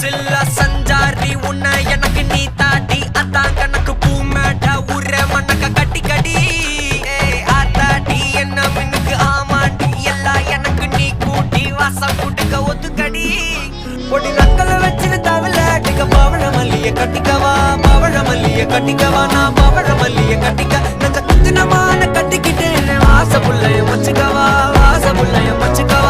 சில்லா சஞ்சாரி உன்னை எனக்கு நீ தாடி அதான் கணக்கு பூமேட உர மண்ணக்க கட்டி கடி ஆத்தாடி என்ன மின்னுக்கு ஆமாண்டி எல்லாம் எனக்கு நீ கூட்டி வாசம் கூட்டுக்க ஒத்துக்கடி பொடி நக்கல வச்சுன்னு தவில அடிக்க பவழ மல்லிய கட்டிக்கவா பவழ மல்லிய கட்டிக்கவா நான் பவழ மல்லிய கட்டிக்க நெஞ்ச குத்துனமான கட்டிக்கிட்டு வாச புள்ளைய வச்சுக்கவா வாச புள்ளைய வச்சுக்கவா